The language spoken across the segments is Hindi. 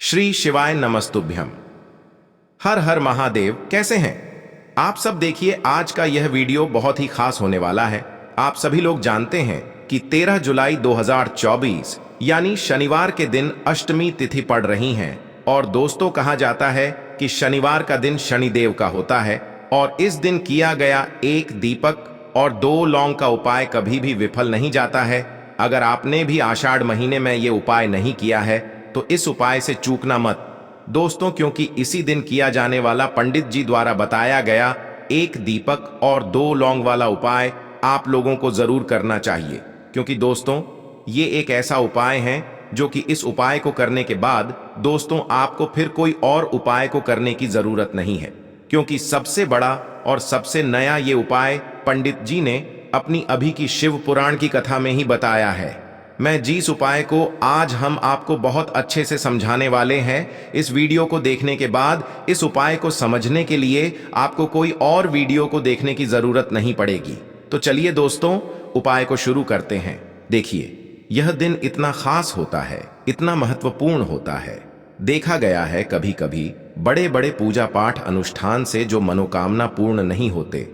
श्री शिवाय नमस्तुभ्यम। हर हर महादेव। कैसे हैं आप सब? देखिए, आज का यह वीडियो बहुत ही खास होने वाला है। आप सभी लोग जानते हैं कि 13 जुलाई 2024 यानी शनिवार के दिन अष्टमी तिथि पड़ रही है। और दोस्तों, कहा जाता है कि शनिवार का दिन शनिदेव का होता है और इस दिन किया गया एक दीपक और 2 लौंग का उपाय कभी भी विफल नहीं जाता है। अगर आपने भी आषाढ़ महीने में ये उपाय नहीं किया है तो इस उपाय से चूकना मत दोस्तों, क्योंकि इसी दिन किया जाने वाला पंडित जी द्वारा बताया गया एक दीपक और 2 लौंग वाला उपाय आप लोगों को जरूर करना चाहिए। क्योंकि दोस्तों, ये एक ऐसा उपाय है जो कि इस उपाय को करने के बाद दोस्तों आपको फिर कोई और उपाय को करने की जरूरत नहीं है, क्योंकि सबसे बड़ा और सबसे नया ये उपाय पंडित जी ने अपनी अभी की शिव पुराण की कथा में ही बताया है। मैं जिस उपाय को आज हम आपको बहुत अच्छे से समझाने वाले हैं, इस वीडियो को देखने के बाद इस उपाय को समझने के लिए आपको कोई और वीडियो को देखने की जरूरत नहीं पड़ेगी। तो चलिए दोस्तों, उपाय को शुरू करते हैं। देखिए, यह दिन इतना खास होता है, इतना महत्वपूर्ण होता है। देखा गया है कभी कभी बड़े बड़े पूजा पाठ अनुष्ठान से जो मनोकामना पूर्ण नहीं होते,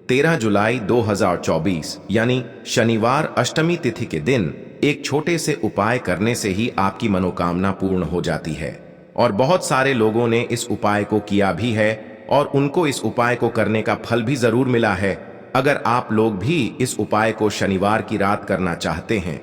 13 जुलाई 2024 यानी शनिवार अष्टमी तिथि के दिन एक छोटे से उपाय करने से ही आपकी मनोकामना पूर्ण हो जाती है। और बहुत सारे लोगों ने इस उपाय को किया भी है और उनको इस उपाय को करने का फल भी जरूर मिला है। अगर आप लोग भी इस उपाय को शनिवार की रात करना चाहते हैं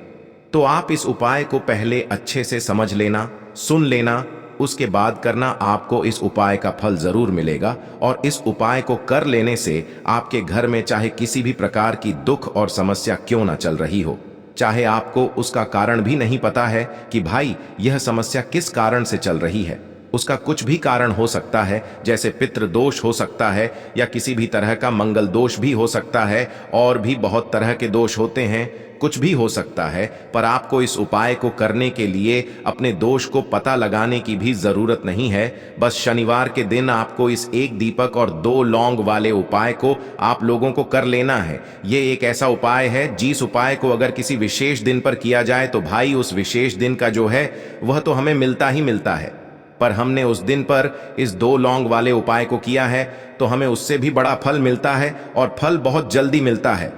तो आप इस उपाय को पहले अच्छे से समझ लेना, सुन लेना, उसके बाद करना। आपको इस उपाय का फल जरूर मिलेगा और इस उपाय को कर लेने से आपके घर में चाहे किसी भी प्रकार की दुख और समस्या क्यों ना चल रही हो, चाहे आपको उसका कारण भी नहीं पता है कि भाई यह समस्या किस कारण से चल रही है, उसका कुछ भी कारण हो सकता है, जैसे पितृ दोष हो सकता है या किसी भी तरह का मंगल दोष भी हो सकता है, और भी बहुत तरह के दोष होते हैं, कुछ भी हो सकता है। पर आपको इस उपाय को करने के लिए अपने दोष को पता लगाने की भी जरूरत नहीं है। बस शनिवार के दिन आपको इस एक दीपक और 2 लौंग वाले उपाय को आप लोगों को कर लेना है। ये एक ऐसा उपाय है जिस उपाय को अगर किसी विशेष दिन पर किया जाए तो भाई उस विशेष दिन का जो है वह तो हमें मिलता ही मिलता है। पर हमने उस दिन पर इस 2 लौंग वाले उपाय को किया है तो हमें उससे भी बड़ा फल मिलता है और फल बहुत जल्दी मिलता है,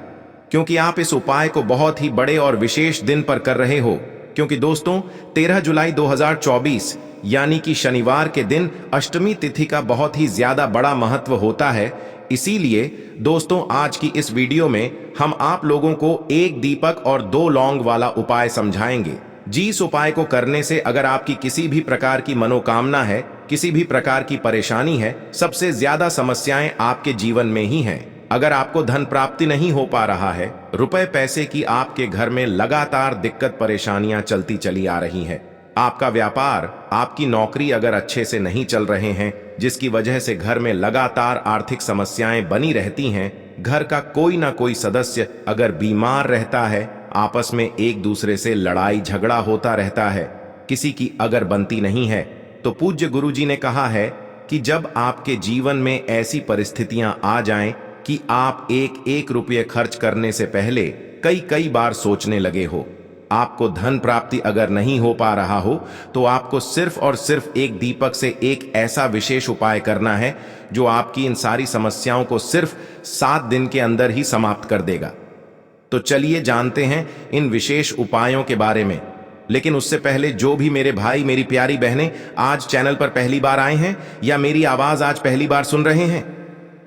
क्योंकि आप इस उपाय को बहुत ही बड़े और विशेष दिन पर कर रहे हो। क्योंकि दोस्तों, 13 जुलाई 2024 यानी कि शनिवार के दिन अष्टमी तिथि का बहुत ही ज्यादा बड़ा महत्व होता है। इसीलिए दोस्तों, आज की इस वीडियो में हम आप लोगों को एक दीपक और 2 लौंग वाला उपाय समझाएंगे। जिस उपाय को करने से अगर आपकी किसी भी प्रकार की मनोकामना है, किसी भी प्रकार की परेशानी है, सबसे ज्यादा समस्याएं आपके जीवन में ही हैं। अगर आपको धन प्राप्ति नहीं हो पा रहा है, रुपए पैसे की आपके घर में लगातार दिक्कत परेशानियां चलती चली आ रही हैं, आपका व्यापार, आपकी नौकरी अगर अच्छे से नहीं चल रहे हैं, जिसकी वजह से घर में लगातार आर्थिक समस्याएं बनी रहती हैं, घर का कोई ना कोई सदस्य अगर बीमार रहता है, आपस में एक दूसरे से लड़ाई झगड़ा होता रहता है, किसी की अगर बनती नहीं है, तो पूज्य गुरुजी ने कहा है कि जब आपके जीवन में ऐसी परिस्थितियां आ जाएं कि आप एक रुपये खर्च करने से पहले कई बार सोचने लगे हो, आपको धन प्राप्ति अगर नहीं हो पा रहा हो, तो आपको सिर्फ और सिर्फ एक दीपक से एक ऐसा विशेष उपाय करना है जो आपकी इन सारी समस्याओं को सिर्फ 7 दिन के अंदर ही समाप्त कर देगा। तो चलिए जानते हैं इन विशेष उपायों के बारे में। लेकिन उससे पहले जो भी मेरे भाई, मेरी प्यारी बहनें आज चैनल पर पहली बार आए हैं या मेरी आवाज आज पहली बार सुन रहे हैं,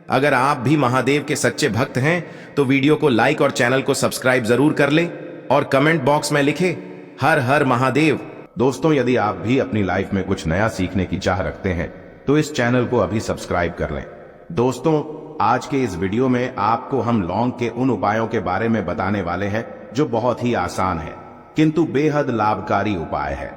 अगर आप भी महादेव के सच्चे भक्त हैं तो वीडियो को लाइक और चैनल को सब्सक्राइब जरूर कर लें और कमेंट बॉक्स में लिखें हर हर महादेव। दोस्तों, यदि आप भी अपनी लाइफ में कुछ नया सीखने की चाह रखते हैं तो इस चैनल को अभी सब्सक्राइब कर लें। दोस्तों, आज के इस वीडियो में आपको हम लौंग के उन उपायों के बारे में बताने वाले हैं जो बहुत ही आसान है किंतु बेहद लाभकारी उपाय है।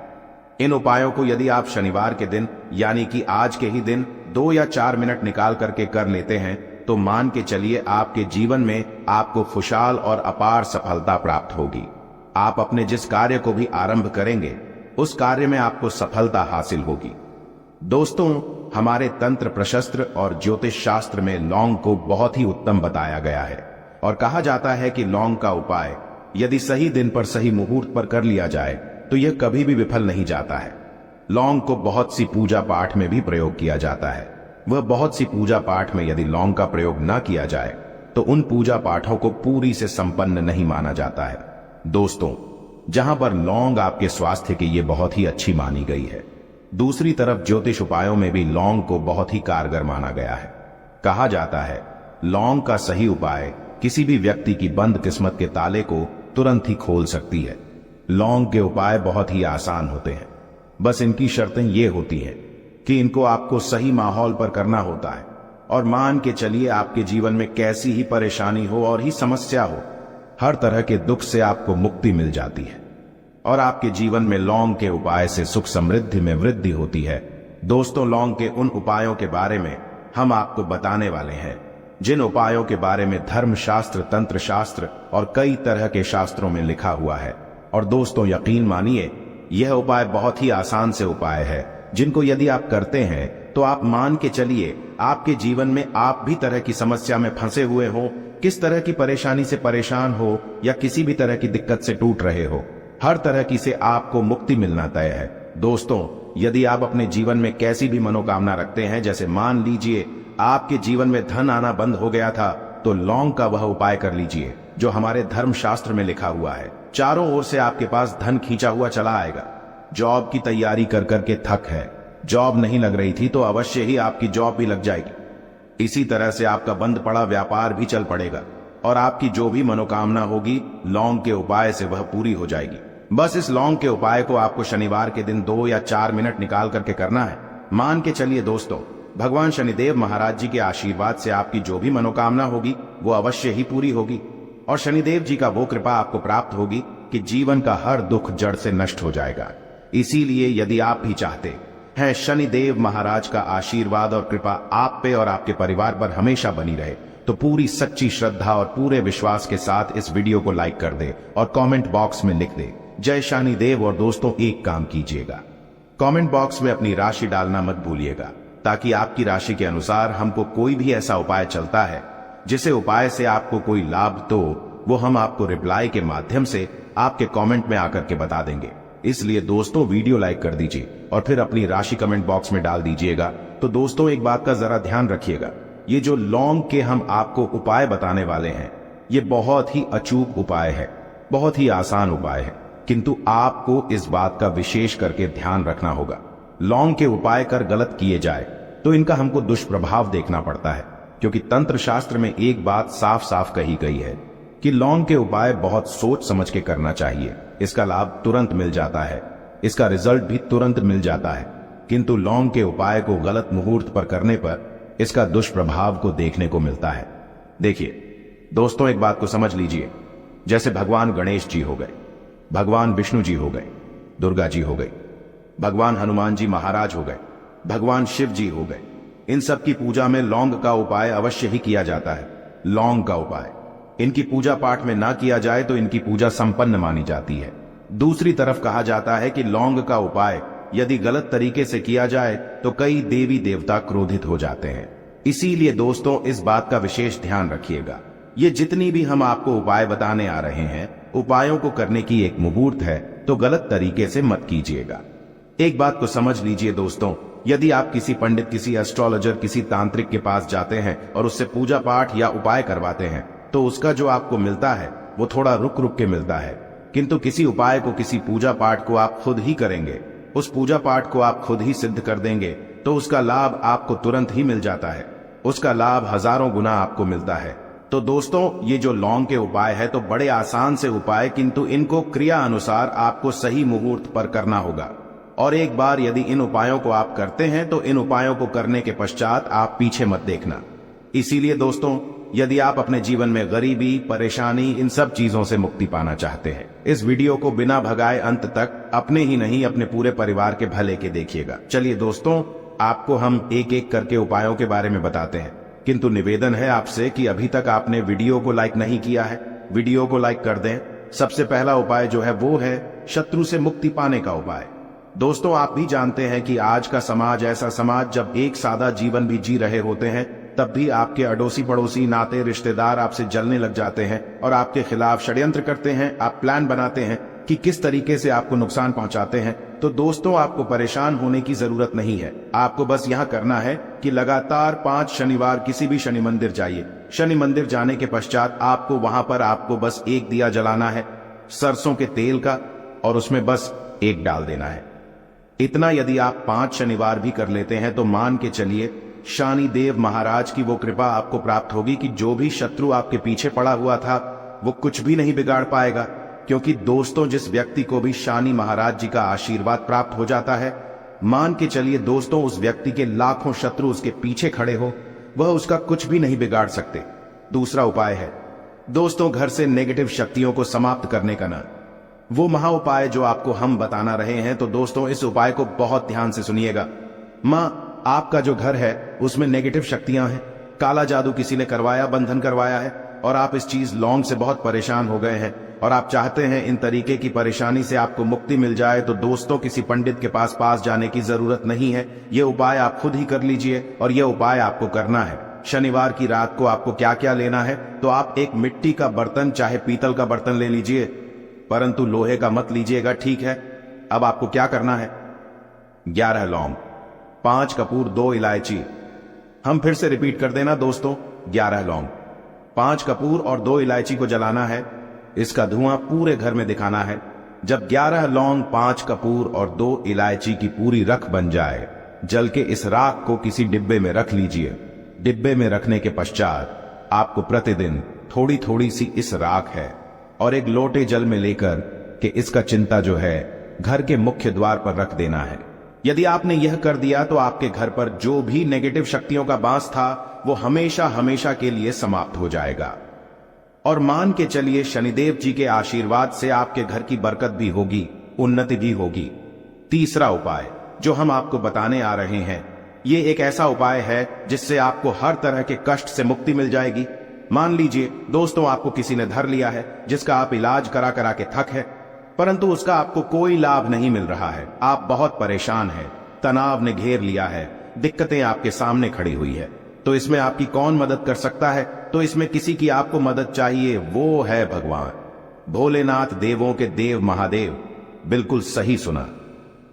इन उपायों को यदि आप शनिवार के दिन यानी कि आज के ही दिन 2 या 4 मिनट निकाल करके कर लेते हैं तो मान के चलिए आपके जीवन में आपको खुशहाल और अपार सफलता प्राप्त होगी। आप अपने जिस कार्य को भी आरंभ करेंगे उस कार्य में आपको सफलता हासिल होगी। दोस्तों, हमारे तंत्र प्रशस्त्र और ज्योतिष शास्त्र में लौंग को बहुत ही उत्तम बताया गया है और कहा जाता है कि लौंग का उपाय यदि सही दिन पर सही मुहूर्त पर कर लिया जाए तो यह कभी भी विफल नहीं जाता है। लौंग को बहुत सी पूजा पाठ में भी प्रयोग किया जाता है। वह बहुत सी पूजा पाठ में यदि लौंग का प्रयोग न किया जाए तो उन पूजा पाठों को पूरी से संपन्न नहीं माना जाता है। दोस्तों, जहां पर लौंग आपके स्वास्थ्य के लिए बहुत ही अच्छी मानी गई है, दूसरी तरफ ज्योतिष उपायों में भी लौंग को बहुत ही कारगर माना गया है। कहा जाता है लौंग का सही उपाय किसी भी व्यक्ति की बंद किस्मत के ताले को तुरंत ही खोल सकती है। लौंग के उपाय बहुत ही आसान होते हैं, बस इनकी शर्तें ये होती हैं कि इनको आपको सही माहौल पर करना होता है। और मान के चलिए आपके जीवन में कैसी ही परेशानी हो और ही समस्या हो, हर तरह के दुख से आपको मुक्ति मिल जाती है और आपके जीवन में लौंग के उपाय से सुख समृद्धि में वृद्धि होती है। दोस्तों, लौंग के उन उपायों के बारे में हम आपको बताने वाले हैं जिन उपायों के बारे में धर्मशास्त्र, तंत्र शास्त्र और कई तरह के शास्त्रों में लिखा हुआ है। और दोस्तों, यकीन मानिए यह उपाय बहुत ही आसान से उपाय है जिनको यदि आप करते हैं तो आप मान के चलिए आपके जीवन में आप भी तरह की समस्या में फंसे हुए हो, किस तरह की परेशानी से परेशान हो या किसी भी तरह की दिक्कत से टूट रहे हो, हर तरह की से आपको मुक्ति मिलना तय है। दोस्तों, यदि आप अपने जीवन में कैसी भी मनोकामना रखते हैं, जैसे मान लीजिए आपके जीवन में धन आना बंद हो गया था, तो लौंग का वह उपाय कर लीजिए जो हमारे धर्मशास्त्र में लिखा हुआ है। चारों ओर से आपके पास धन खींचा हुआ चला आएगा। जॉब की तैयारी कर करके थक है, जॉब नहीं लग रही थी तो अवश्य ही आपकी जॉब भी लग जाएगी। इसी तरह से आपका बंद पड़ा व्यापार भी चल पड़ेगा और आपकी जो भी मनोकामना होगी लौंग के उपाय से वह पूरी हो जाएगी। बस इस लौंग के उपाय को आपको शनिवार के दिन 2 या 4 मिनट निकाल करके करना है। मान के चलिए दोस्तों, भगवान शनिदेव महाराज जी के आशीर्वाद से आपकी जो भी मनोकामना होगी वो अवश्य ही पूरी होगी और शनिदेव जी का वो कृपा आपको प्राप्त होगी कि जीवन का हर दुख जड़ से नष्ट हो जाएगा। इसीलिए यदि आप भी चाहते हैं शनिदेव महाराज का आशीर्वाद और कृपा आप पे और आपके परिवार पर हमेशा बनी रहे, तो पूरी सच्ची श्रद्धा और पूरे विश्वास के साथ इस वीडियो को लाइक कर दे और कमेंट बॉक्स में लिख दे जय शनिदेव। और दोस्तों, एक काम कीजिएगा, कमेंट बॉक्स में अपनी राशि डालना मत भूलिएगा, ताकि आपकी राशि के अनुसार हमको कोई भी ऐसा उपाय चलता है जिसे उपाय से आपको कोई लाभ, तो वो हम आपको रिप्लाई के माध्यम से आपके कमेंट में आकर के बता देंगे। इसलिए दोस्तों, वीडियो लाइक कर दीजिए और फिर अपनी राशि कमेंट बॉक्स में डाल दीजिएगा। तो दोस्तों, एक बात का जरा ध्यान रखिएगा, ये जो लौंग के हम आपको उपाय बताने वाले हैं ये बहुत ही अचूक उपाय है, बहुत ही आसान उपाय है, किंतु आपको इस बात का विशेष करके ध्यान रखना होगा। लौंग के उपाय कर गलत किए जाए तो इनका हमको दुष्प्रभाव देखना पड़ता है, क्योंकि तंत्र शास्त्र में एक बात साफ साफ कही गई है कि लौंग के उपाय बहुत सोच समझ के करना चाहिए। इसका लाभ तुरंत मिल जाता है, इसका रिजल्ट भी तुरंत मिल जाता है, किंतु लौंग के उपाय को गलत मुहूर्त पर करने पर इसका दुष्प्रभाव को देखने को मिलता है। देखिए दोस्तों, एक बात को समझ लीजिए, जैसे भगवान गणेश जी हो गए, भगवान विष्णु जी हो गए, दुर्गा जी हो गई, भगवान हनुमान जी महाराज हो गए, भगवान शिव जी हो गए, इन सब की पूजा में लौंग का उपाय अवश्य ही किया जाता है। लौंग का उपाय इनकी पूजा पाठ में ना किया जाए तो इनकी पूजा संपन्न मानी जाती है। दूसरी तरफ कहा जाता है कि लौंग का उपाय यदि गलत तरीके से किया जाए तो कई देवी देवता क्रोधित हो जाते हैं। इसीलिए दोस्तों, इस बात का विशेष ध्यान रखिएगा। ये जितनी भी हम आपको उपाय बताने आ रहे हैं, उपायों को करने की एक मुहूर्त है, तो गलत तरीके से मत कीजिएगा। एक बात को समझ लीजिए दोस्तों, यदि आप किसी पंडित, किसी एस्ट्रोलॉजर, किसी तांत्रिक के पास जाते हैं और उससे पूजा पाठ या उपाय करवाते हैं, तो उसका जो आपको मिलता है वो थोड़ा रुक रुक के मिलता है। किंतु किसी उपाय को, किसी पूजा पाठ को आप खुद ही करेंगे, उस पूजा पाठ को आप खुद ही सिद्ध कर देंगे, तो उसका लाभ आपको तुरंत ही मिल जाता है, उसका लाभ हजारों गुना आपको मिलता है। तो दोस्तों, ये जो लौंग के उपाय है तो बड़े आसान से उपाय, किंतु इनको क्रिया अनुसार आपको सही मुहूर्त पर करना होगा। और एक बार यदि इन उपायों को आप करते हैं तो इन उपायों को करने के पश्चात आप पीछे मत देखना। इसीलिए दोस्तों, यदि आप अपने जीवन में गरीबी, परेशानी, इन सब चीजों से मुक्ति पाना चाहते हैं, इस वीडियो को बिना भगाए अंत तक अपने ही नहीं अपने पूरे परिवार के भले के देखिएगा। चलिए दोस्तों, आपको हम एक एक करके उपायों के बारे में बताते हैं, किंतु निवेदन है आपसे कि अभी तक आपने वीडियो को लाइक नहीं किया है, वीडियो को लाइक कर दें। सबसे पहला उपाय जो है वो है शत्रु से मुक्ति पाने का उपाय। दोस्तों, आप भी जानते हैं कि आज का समाज ऐसा समाज, जब एक सादा जीवन भी जी रहे होते हैं तब भी आपके अड़ोसी पड़ोसी, नाते रिश्तेदार आपसे जलने लग जाते हैं और आपके खिलाफ षड्यंत्र करते हैं। आप प्लान बनाते हैं कि किस तरीके से आपको नुकसान पहुंचाते हैं, तो दोस्तों आपको परेशान होने की जरूरत नहीं है। आपको बस यहां करना है कि लगातार 5 शनिवार किसी भी शनि मंदिर जाइए। शनि मंदिर जाने के पश्चात आपको वहां पर आपको बस एक दिया जलाना है सरसों के तेल का, और उसमें बस एक डाल देना है। इतना यदि आप 5 शनिवार भी कर लेते हैं तो मान के चलिए शनि देव महाराज की वो कृपा आपको प्राप्त होगी कि जो भी शत्रु आपके पीछे पड़ा हुआ था वो कुछ भी नहीं बिगाड़ पाएगा। क्योंकि दोस्तों जिस व्यक्ति को भी शनि महाराज जी का आशीर्वाद प्राप्त हो जाता है, मान के चलिए दोस्तों उस व्यक्ति के लाखों शत्रु उसके पीछे खड़े हो, वह उसका कुछ भी नहीं बिगाड़ सकते। दूसरा उपाय है दोस्तों घर से नेगेटिव शक्तियों को समाप्त करने का ना, वो महा उपाय जो आपको हम बताना रहे हैं। तो दोस्तों इस उपाय को बहुत ध्यान से सुनिएगा। मां आपका जो घर है उसमें नेगेटिव शक्तियां हैं, काला जादू किसी ने करवाया, बंधन करवाया है, और आप इस चीज लौंग से बहुत परेशान हो गए हैं और आप चाहते हैं इन तरीके की परेशानी से आपको मुक्ति मिल जाए। तो दोस्तों किसी पंडित के पास जाने की जरूरत नहीं है। ये उपाय आप खुद ही कर लीजिए, और ये उपाय आपको करना है। शनिवार की रात को आपको क्या क्या लेना है, तो आप एक मिट्टी का बर्तन चाहे पीतल का बर्तन ले लीजिए, परंतु लोहे का मत लीजिएगा, ठीक है। अब आपको क्या करना है, 11 लौंग, 5 कपूर, 2 इलायची। हम फिर से रिपीट कर देना दोस्तों, 11 लौंग, 5 कपूर और 2 इलायची को जलाना है। इसका धुआं पूरे घर में दिखाना है। जब 11 लौंग, 5 कपूर और 2 इलायची की पूरी रख बन जाए, जल के इस राख को किसी डिब्बे में रख लीजिए। डिब्बे में रखने के पश्चात आपको प्रतिदिन थोड़ी थोड़ी सी इस राख है और एक लोटे जल में लेकर कि इसका चिंता जो है घर के मुख्य द्वार पर रख देना है। यदि आपने यह कर दिया तो आपके घर पर जो भी नेगेटिव शक्तियों का बांस था वो हमेशा हमेशा के लिए समाप्त हो जाएगा। और मान के चलिए शनिदेव जी के आशीर्वाद से आपके घर की बरकत भी होगी, उन्नति भी होगी। तीसरा उपाय जो हम आपको बताने आ रहे हैं, ये एक ऐसा उपाय है जिससे आपको हर तरह के कष्ट से मुक्ति मिल जाएगी। मान लीजिए दोस्तों आपको किसी ने धर लिया है जिसका आप इलाज करा करा के थक है, परंतु उसका आपको कोई लाभ नहीं मिल रहा है। आप बहुत परेशान हैं, तनाव ने घेर लिया है, दिक्कतें आपके सामने खड़ी हुई है। तो इसमें आपकी कौन मदद कर सकता है? तो इसमें किसी की आपको मदद चाहिए, वो है भगवान भोलेनाथ, देवों के देव महादेव। बिल्कुल सही सुना।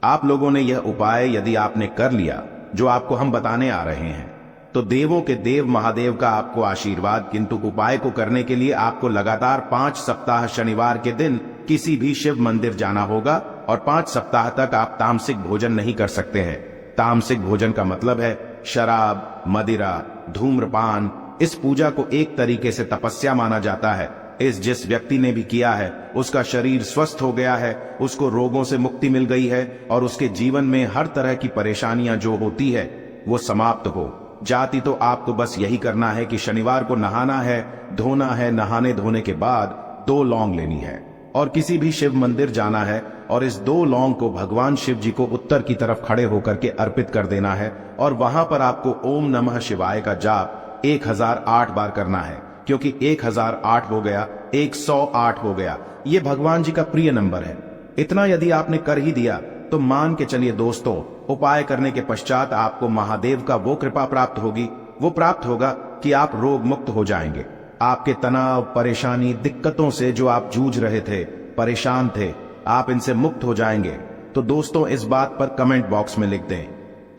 आप लोगों ने यह उपाय यदि आपने कर लिया जो आपको हम बताने आ रहे हैं, तो देवों के देव महादेव का आपको आशीर्वाद। किंतु उपाय को करने के लिए आपको लगातार 5 सप्ताह शनिवार के दिन किसी भी शिव मंदिर जाना होगा, और 5 सप्ताह तक आप तामसिक भोजन नहीं कर सकते हैं। तामसिक भोजन का मतलब है शराब, मदिरा, धूम्रपान। इस पूजा को एक तरीके से तपस्या माना जाता है। इस जिस व्यक्ति ने भी किया है उसका शरीर स्वस्थ हो गया है, उसको रोगों से मुक्ति मिल गई है, और उसके जीवन में हर तरह की परेशानियां जो होती है वो समाप्त हो जाती। तो आपको बस यही करना है कि शनिवार को नहाना है, धोना है, नहाने धोने के बाद 2 लौंग लेनी है और किसी भी शिव मंदिर जाना है, और इस 2 लौंग को भगवान शिव जी को उत्तर की तरफ खड़े होकर के अर्पित कर देना है। और वहां पर आपको ओम नमः शिवाय का जाप 1008 बार करना है, क्योंकि 1008 हो गया, 108 हो गया, ये भगवान जी का प्रिय नंबर है। इतना यदि आपने कर ही दिया तो मान के चलिए दोस्तों, उपाय करने के पश्चात आपको महादेव का वो कृपा प्राप्त होगी, वो प्राप्त होगा कि आप रोग मुक्त हो जाएंगे। आपके तनाव, परेशानी, दिक्कतों से जो आप जूझ रहे थे, परेशान थे, आप इनसे मुक्त हो जाएंगे। तो दोस्तों इस बात पर कमेंट बॉक्स में लिख दें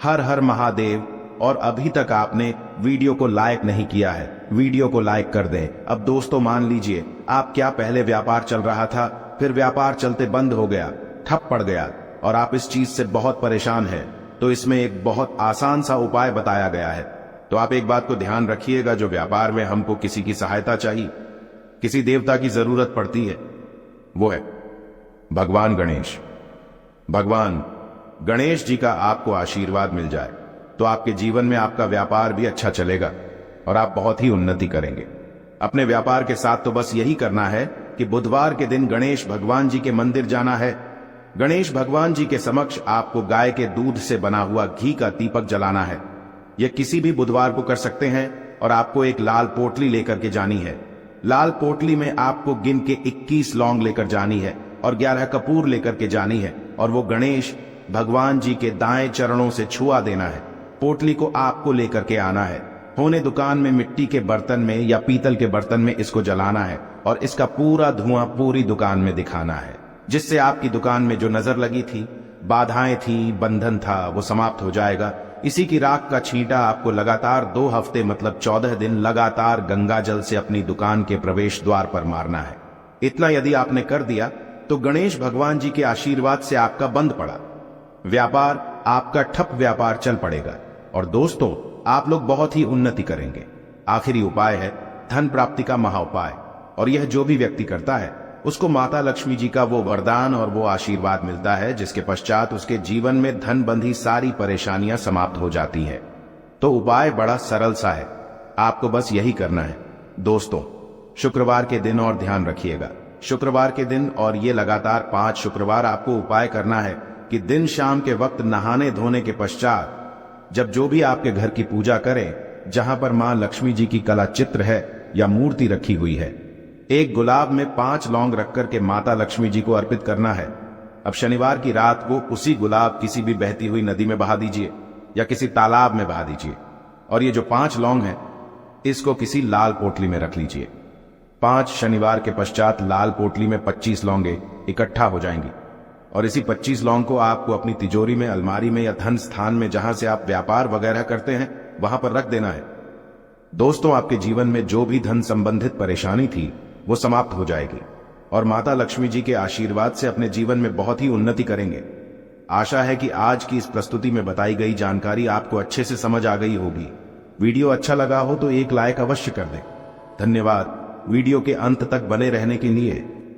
हर हर महादेव। और अभी तक आपने वीडियो को लाइक नहीं किया है, वीडियो को लाइक कर दें। अब दोस्तों मान लीजिए आप क्या पहले व्यापार चल रहा था, फिर व्यापार चलते बंद हो गया, ठप पड़ गया, और आप इस चीज से बहुत परेशान हैं, तो इसमें एक बहुत आसान सा उपाय बताया गया है। तो आप एक बात को ध्यान रखिएगा, जो व्यापार में हमको किसी की सहायता चाहिए, किसी देवता की जरूरत पड़ती है, वो है भगवान गणेश। भगवान गणेश जी का आपको आशीर्वाद मिल जाए तो आपके जीवन में आपका व्यापार भी अच्छा चलेगा और आप बहुत ही उन्नति करेंगे अपने व्यापार के साथ। तो बस यही करना है कि बुधवार के दिन गणेश भगवान जी के मंदिर जाना है। गणेश भगवान जी के समक्ष आपको गाय के दूध से बना हुआ घी का दीपक जलाना है। यह किसी भी बुधवार को कर सकते हैं, और आपको एक लाल पोटली लेकर के जानी है। लाल पोटली में आपको गिन के 21 लौंग लेकर जानी है और 11 कपूर लेकर के जानी है, और वो गणेश भगवान जी के दाएं चरणों से छुआ देना है। पोटली को आपको लेकर के आना है। होने दुकान में मिट्टी के बर्तन में या पीतल के बर्तन में इसको जलाना है, और इसका पूरा धुआं पूरी दुकान में दिखाना है, जिससे आपकी दुकान में जो नजर लगी थी बाधाएं थी, बंधन था, वो समाप्त हो जाएगा। इसी की राख का छींटा आपको लगातार 2 हफ्ते मतलब 14 दिन लगातार गंगा जल से अपनी दुकान के प्रवेश द्वार पर मारना है। इतना यदि आपने कर दिया तो गणेश भगवान जी के आशीर्वाद से आपका बंद पड़ा व्यापार, आपका ठप व्यापार चल पड़ेगा और दोस्तों आप लोग बहुत ही उन्नति करेंगे। आखिरी उपाय है धन प्राप्ति का महा उपाय, और यह जो भी व्यक्ति करता है उसको माता लक्ष्मी जी का वो वरदान और वो आशीर्वाद मिलता है जिसके पश्चात उसके जीवन में धन बंधी सारी परेशानियां समाप्त हो जाती हैं। तो उपाय बड़ा सरल सा है, आपको बस यही करना है। दोस्तों शुक्रवार के दिन और ध्यान रखिएगा, शुक्रवार के दिन और ये लगातार 5 शुक्रवार आपको उपाय करना है कि दिन शाम के वक्त नहाने धोने के पश्चात जब जो भी आपके घर की पूजा करें, जहां पर मां लक्ष्मी जी की कला चित्र है या मूर्ति रखी हुई है, एक गुलाब में 5 लौंग रख करके माता लक्ष्मी जी को अर्पित करना है। अब शनिवार की रात को उसी गुलाब किसी भी बहती हुई नदी में बहा दीजिए या किसी तालाब में बहा दीजिए, और ये जो 5 लौंग हैं इसको किसी लाल पोटली में रख लीजिए। 5 शनिवार के पश्चात लाल पोटली में 25 लौंगे इकट्ठा हो जाएंगी और इसी 25 लौंग को आपको अपनी तिजोरी में, अलमारी में या धन स्थान में जहां से आप व्यापार वगैरह करते हैं वहां पर रख देना है। दोस्तों आपके जीवन में जो भी धन संबंधित परेशानी थी वो समाप्त हो जाएगी और माता लक्ष्मी जी के आशीर्वाद से अपने जीवन में बहुत ही उन्नति करेंगे। आशा है कि आज की इस प्रस्तुति में बताई गई जानकारी आपको अच्छे से समझ आ गई होगी। वीडियो अच्छा लगा हो तो एक लाइक अवश्य कर दें। धन्यवाद वीडियो के अंत तक बने रहने के लिए।